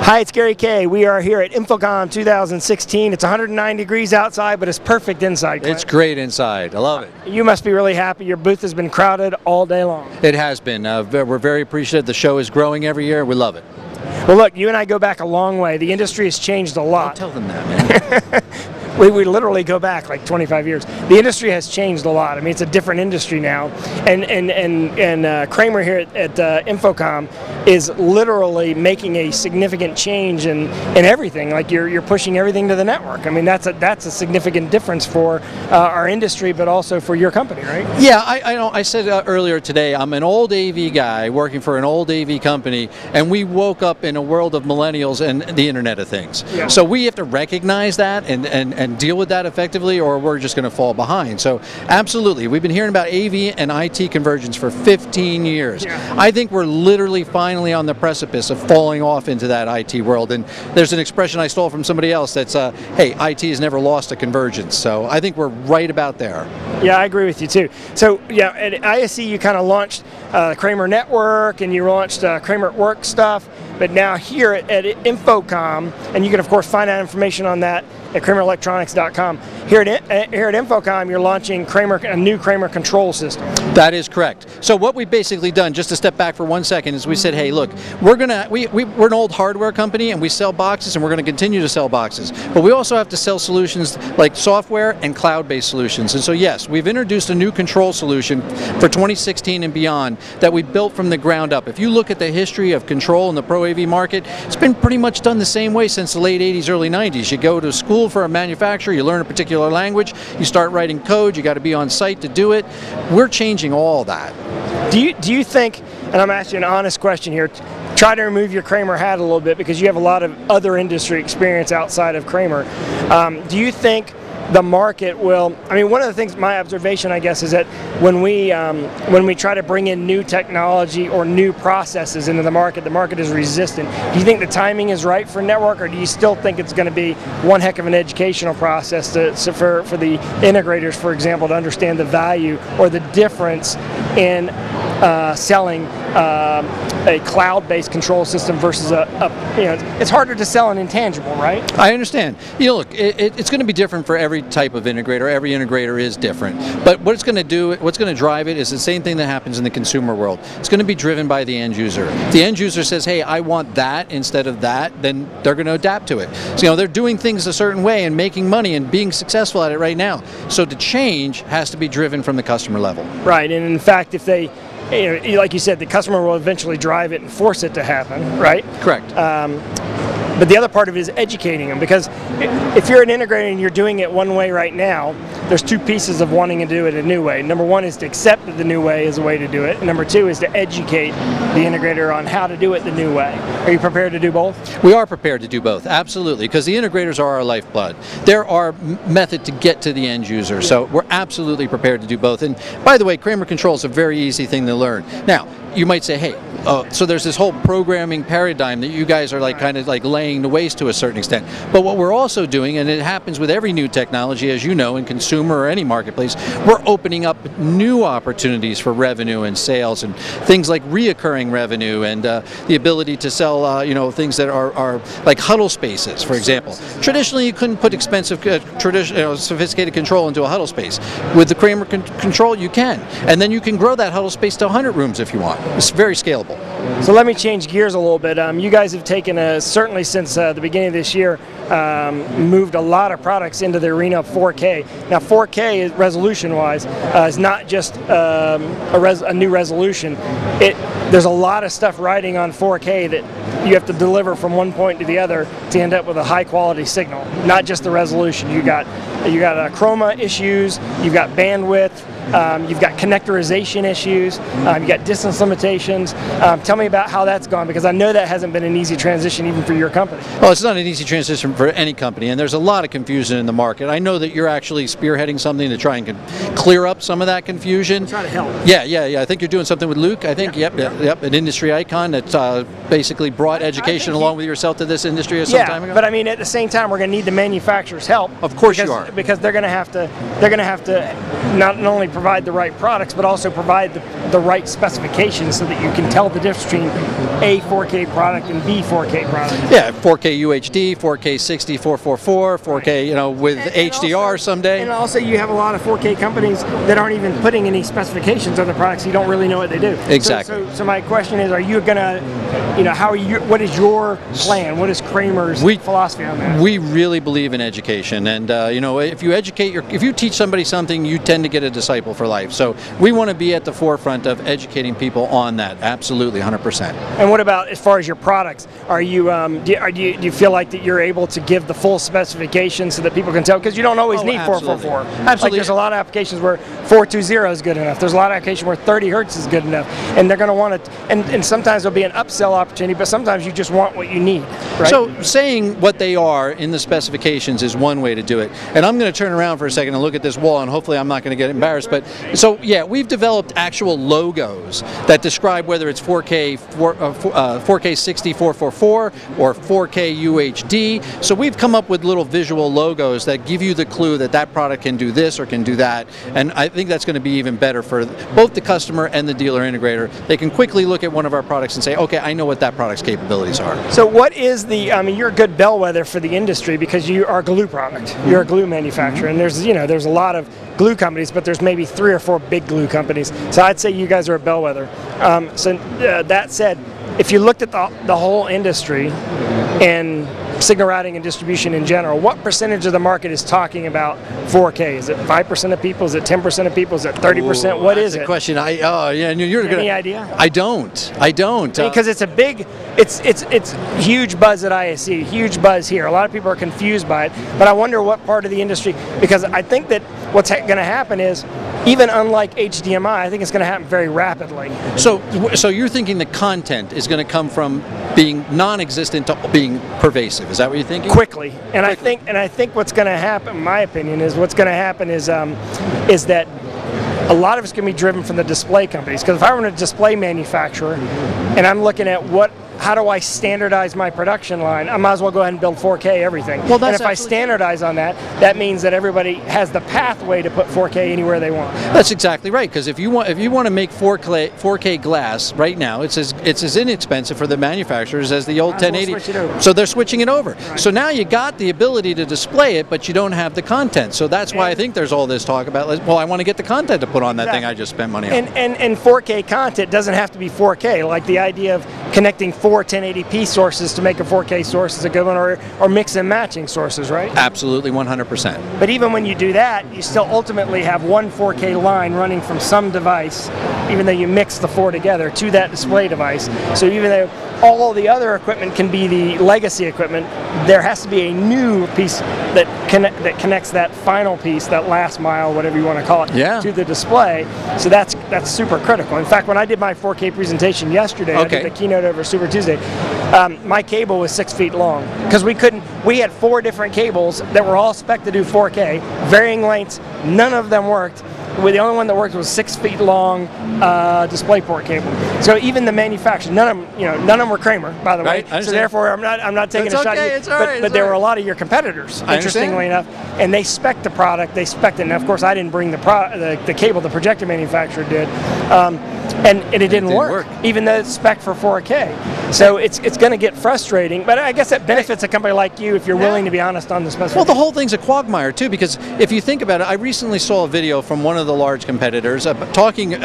Hi, it's Kayye. We are here at InfoComm 2016. It's 109 degrees outside, but it's perfect inside, Clint. It's great inside. I love it. You must be really happy. Your booth has been crowded all day long. It has been. We're very appreciative. The show is growing every year. We love it. Well, look, you and I go back a long way. The industry has changed a lot. Don't tell them that, man. We literally go back like 25 years. The industry has changed a lot. I mean, it's a different industry now. And Kramer here at InfoComm is literally making a significant change in everything. Like you're pushing everything to the network. I mean, that's a significant difference for our industry, but also for your company, right? Yeah, I said earlier today, I'm an old AV guy working for an old AV company, and we woke up in a world of millennials and the Internet of Things. Yeah. So we have to recognize that and deal with that effectively, or we're just going to fall behind. So absolutely, we've been hearing about AV and IT convergence for 15 years. Yeah. I think we're literally finally on the precipice of falling off into that IT world. And there's an expression I stole from somebody else that's, hey, IT has never lost a convergence. So I think we're right about there. Yeah, I agree with you too. So yeah, at ISE you kind of launched Kramer Network and you launched Kramer at Work stuff, but now here at InfoComm, and you can of course find out information on that at KramerElectronics.com. Here at InfoComm, you're launching a new Kramer control system. That is correct. So what we've basically done, just to step back for 1 second, is we said, hey, look, we're an old hardware company and we sell boxes and we're going to continue to sell boxes. But we also have to sell solutions like software and cloud-based solutions. And so yes, we've introduced a new control solution for 2016 and beyond that we built from the ground up. If you look at the history of control in the Pro AV market, it's been pretty much done the same way since the late 80s, early 90s. You go to school for a manufacturer, you learn a particular language, you start writing code, you got to be on site to do it. We're changing all that. Do you think, and I'm asking an honest question here, try to remove your Kramer hat a little bit because you have a lot of other industry experience outside of Kramer. Do you think the market will, I mean, one of the things, my observation I guess, is that when we try to bring in new technology or new processes into the market is resistant. Do you think the timing is right for network, or do you still think it's going to be one heck of an educational process for the integrators, for example, to understand the value or the difference in selling a cloud-based control system versus it's harder to sell an intangible, right? I understand. You know, look, it's going to be different for every type of integrator. Every integrator is different. But what it's going to do, what's going to drive it is the same thing that happens in the consumer world. It's going to be driven by the end user. If the end user says, hey, I want that instead of that, then they're going to adapt to it. So, they're doing things a certain way and making money and being successful at it right now. So the change has to be driven from the customer level. Right, and in fact, if they, like you said, the customer will eventually drive it and force it to happen, right? Correct. But the other part of it is educating them, because if you're an integrator and you're doing it one way right now, there's two pieces of wanting to do it a new way. Number one is to accept that the new way is a way to do it, and number two is to educate the integrator on how to do it the new way. Are you prepared to do both? We are prepared to do both, absolutely, because the integrators are our lifeblood. They're our method to get to the end user, so we're absolutely prepared to do both. And by the way, Kramer Control is a very easy thing to learn. Now, you might say, hey, so there's this whole programming paradigm that you guys are kind of laying to waste to a certain extent. But what we're also doing, and it happens with every new technology, as you know, in consumer or any marketplace, we're opening up new opportunities for revenue and sales and things like reoccurring revenue and the ability to sell, things that are like huddle spaces, for example. Traditionally, you couldn't put expensive, sophisticated control into a huddle space. With the Kramer Control, you can. And then you can grow that huddle space to 100 rooms if you want. It's very scalable. So let me change gears a little bit. You guys have taken, certainly since the beginning of this year, moved a lot of products into the arena of 4K. Now 4K, resolution-wise, is not just a new resolution. There's a lot of stuff riding on 4K that you have to deliver from one point to the other to end up with a high-quality signal. Not just the resolution. You got chroma issues. You've got bandwidth. You've got connectorization issues. You've got distance limitations. Tell me about how that's gone, because I know that hasn't been an easy transition even for your company. Well, it's not an easy transition for any company, and there's a lot of confusion in the market. I know that you're actually spearheading something to try and clear up some of that confusion. I'm trying to help. Yeah. I think you're doing something with Luke. I think, yep, an industry icon that basically brought education along with yourself to this industry some time ago. But I mean, at the same time, we're going to need the manufacturers' help. Of course you are, because they're going to have to not only provide the right products, but also provide the right specifications so that you can tell the difference between A 4K product and B 4K product. Yeah, 4K UHD, 4K 60, 444, 4K, you know, with HDR also, someday. And also you have a lot of 4K companies that aren't even putting any specifications on the products. You don't really know what they do. Exactly. So my question is, are you going to, you know, what is your plan? What is Kramer's philosophy on that? We really believe in education, and you know, if you teach somebody something, you tend to get a disciple for life. So we want to be at the forefront of educating people on that. Absolutely, 100%. And what about as far as your products? Are you do you feel like that you're able to give the full specifications so that people can tell? Because you don't always need 444. Absolutely. Like there's a lot of applications where 420 is good enough. There's a lot of applications where 30 hertz is good enough, and they're going to want to. And sometimes there'll be an upsell opportunity, but sometimes you just want what you need. Right? So saying what they are in the specifications is one way to do it. And I'm going to turn around for a second and look at this wall, and hopefully I'm not going to get embarrassed. But so yeah, we've developed actual logos that describe whether it's 4K 60 444 or 4K UHD. So we've come up with little visual logos that give you the clue that that product can do this or can do that. And I think that's going to be even better for both the customer and the dealer integrator. They can quickly look at one of our products and say, okay, I know what that product's capabilities are. So what is the, I mean, you're a good bellwether for the industry because you are a glue product. You're a glue manufacturer, and there's a lot of glue companies, but there's maybe 3 or 4 big glue companies. So I'd say you guys are a bellwether. That said, if you looked at the whole industry and signal routing and distribution in general, what percentage of the market is talking about 4K? Is it 5% of people? Is it 10% of people? Is it 30%? What is it? That's a question. Any idea? I don't. Because it's a big, it's huge buzz at ISE, huge buzz here. A lot of people are confused by it, but I wonder what part of the industry, because I think that what's going to happen is, even unlike HDMI, I think it's going to happen very rapidly. So you're thinking the content is going to come from being non-existent to being pervasive. Is that what you're thinking? Quickly. And I think what's going to happen, in my opinion, is that a lot of it's going to be driven from the display companies. Because if I were a display manufacturer and I'm looking at how do I standardize my production line, I might as well go ahead and build 4K everything. Well, and if I standardize on that, that means that everybody has the pathway to put 4K anywhere they want. That's exactly right. Because if you want to make 4K glass right now, it's as inexpensive for the manufacturers as the old 1080. So they're switching it over. Right. So now you got the ability to display it, but you don't have the content. So that's why I think there's all this talk about, well, I want to get the content to put on that thing I just spent money on. And 4K content doesn't have to be 4K. Like the idea of connecting 4 1080p sources to make a 4K source is a good one, or mix and matching sources, right? Absolutely, 100%. But even when you do that, you still ultimately have one 4K line running from some device, even though you mix the 4 together, to that display device. So even though all the other equipment can be the legacy equipment, there has to be a new piece that connects that final piece, that last mile, whatever you want to call it, to the display. So that's super critical. In fact, when I did my 4K presentation yesterday, I did the keynote over Super Tuesday, my cable was 6 feet long because we had 4 different cables that were all spec'd to do 4K, varying lengths. None of them worked. The only one that worked was 6 feet long DisplayPort cable. So even the manufacturers, none of them were Kramer, by the way. So therefore, I'm not taking a shot at you. But there were a lot of your competitors, interestingly enough, and they spec'd the product. They spec'd it. And of course, I didn't bring the cable. The projector manufacturer did, and it didn't work, even though it's spec'd for 4K. So it's going to get frustrating. But I guess it benefits a company like you if you're willing to be honest on the specifications. Well, the whole thing's a quagmire too, because if you think about it, I recently saw a video from one of the large competitors talking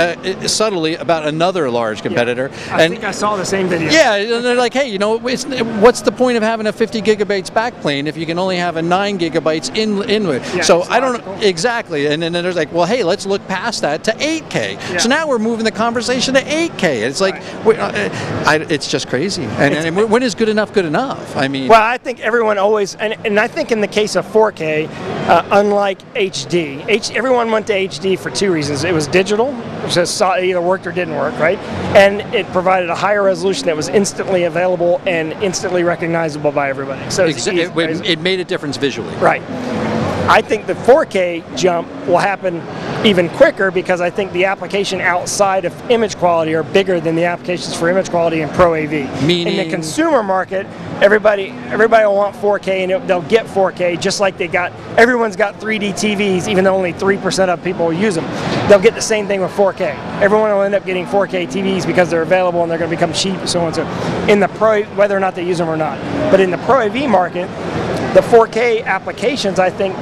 subtly about another large competitor. I think I saw the same video. Yeah, and they're like, hey, what's the point of having a 50 gigabytes backplane if you can only have a 9 gigabytes inlet? Yeah, so I don't know exactly. And then there's like, well, hey, let's look past that to 8K. Yeah. So now we're moving the conversation to 8K. It's like, it's just crazy. And when is good enough good enough? I mean, well, I think everyone always, and I think in the case of 4K, unlike HD, everyone went to HD for 2 reasons. It was digital, which either worked or didn't work, right? And it provided a higher resolution that was instantly available and instantly recognizable by everybody. So it made a difference visually. Right. I think the 4K jump will happen even quicker, because I think the application outside of image quality are bigger than the applications for image quality in Pro AV. Meaning? In the consumer market, everybody will want 4K, and they'll get 4K just like everyone's got 3D TVs, even though only 3% of people use them. They'll get the same thing with 4K. Everyone will end up getting 4K TVs because they're available and they're going to become cheap, so on and so on. In the Pro, whether or not they use them or not. But in the Pro AV market, the 4K applications, I think,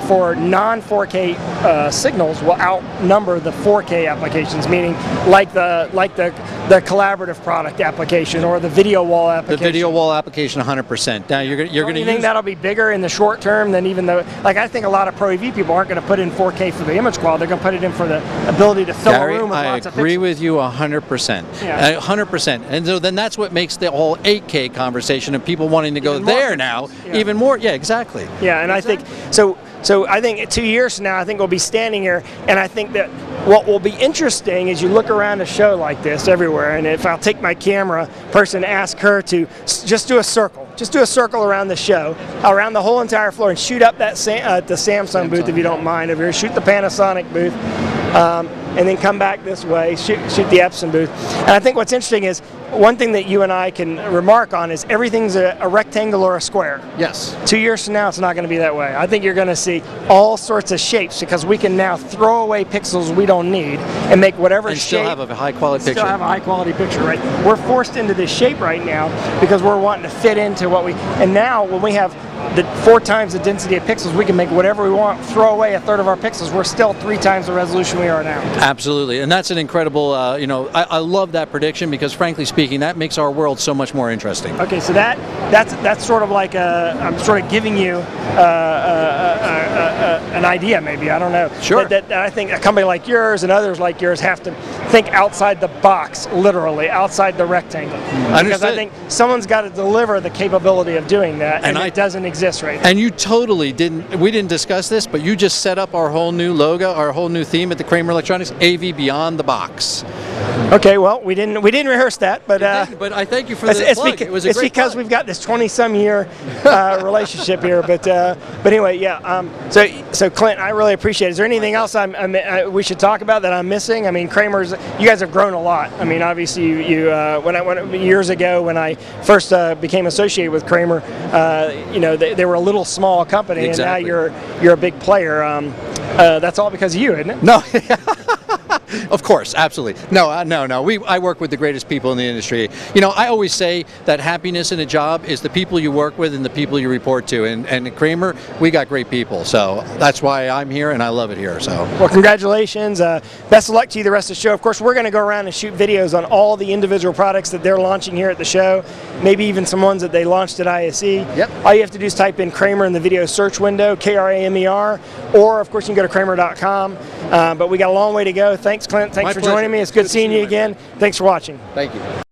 for non-4K signals will outnumber the 4K applications, meaning like the collaborative product application or the video wall application. The video wall application, 100%. Now you're going to think that'll be bigger in the short term than even though, like, I think a lot of Pro AV people aren't going to put in 4K for the image quality. They're going to put it in for the ability to fill Gary, a room with lots of pixels. I agree with you 100%. Yeah. 100%. And so then that's what makes the whole 8K conversation and people wanting to go there now. Yeah. Even more, yeah, exactly. Yeah, and exactly. I think so. I think 2 years from now, I think we'll be standing here, and I think that what will be interesting is you look around a show like this everywhere, and if I'll take my camera person, ask her to just do a circle around the show, around the whole entire floor, and shoot up that the Samsung booth, if you don't mind over here. Shoot the Panasonic booth, and then come back this way. Shoot the Epson booth. And I think what's interesting is, one thing that you and I can remark on is everything's a rectangle or a square. Yes. 2 years from now, it's not going to be that way. I think you're going to see all sorts of shapes, because we can now throw away pixels we don't need and make whatever and shape. Still have a high quality picture. Still have a high quality picture, right? We're forced into this shape right now because we're wanting to fit into what we. And now, when we have 4 times the density of pixels, we can make whatever we want. Throw away a third of our pixels. We're still 3 times the resolution we are now. Absolutely, and that's an incredible. I love that prediction, because frankly speaking, that makes our world so much more interesting. Okay, so that's sort of like I'm sort of giving you an idea, maybe, I don't know. Sure. That I think a company like yours and others like yours have to think outside the box, literally outside the rectangle. Understood. Because I think someone's got to deliver the capability of doing that, and it doesn't exist right now. And you totally didn't. We didn't discuss this, but you just set up our whole new logo, our whole new theme at the Kramer Electronics, AV Beyond the Box. Okay, well, we didn't rehearse that, but I thank you for the plug. It was a great because plug. we've got this 20-some year relationship here. But anyway, yeah. So Clint, I really appreciate it. Is there anything else we should talk about that I'm missing? I mean, Kramer's. You guys have grown a lot. I mean, obviously, years ago when I first became associated with Kramer, they were a little small company, exactly. And now you're a big player. That's all because of you, isn't it? No. Of course, absolutely. No. I work with the greatest people in the industry. I always say that happiness in a job is the people you work with and the people you report to. And at Kramer, we got great people. So that's why I'm here, and I love it here. So. Well, congratulations. Best of luck to you the rest of the show. Of course, we're going to go around and shoot videos on all the individual products that they're launching here at the show. Maybe even some ones that they launched at ISE. Yep. All you have to do is type in Kramer in the video search window, Kramer, or of course you can go to Kramer.com. But we got a long way to go. Thanks, Clint. Thanks for joining me. It's good seeing you again. Thanks for watching. Thank you.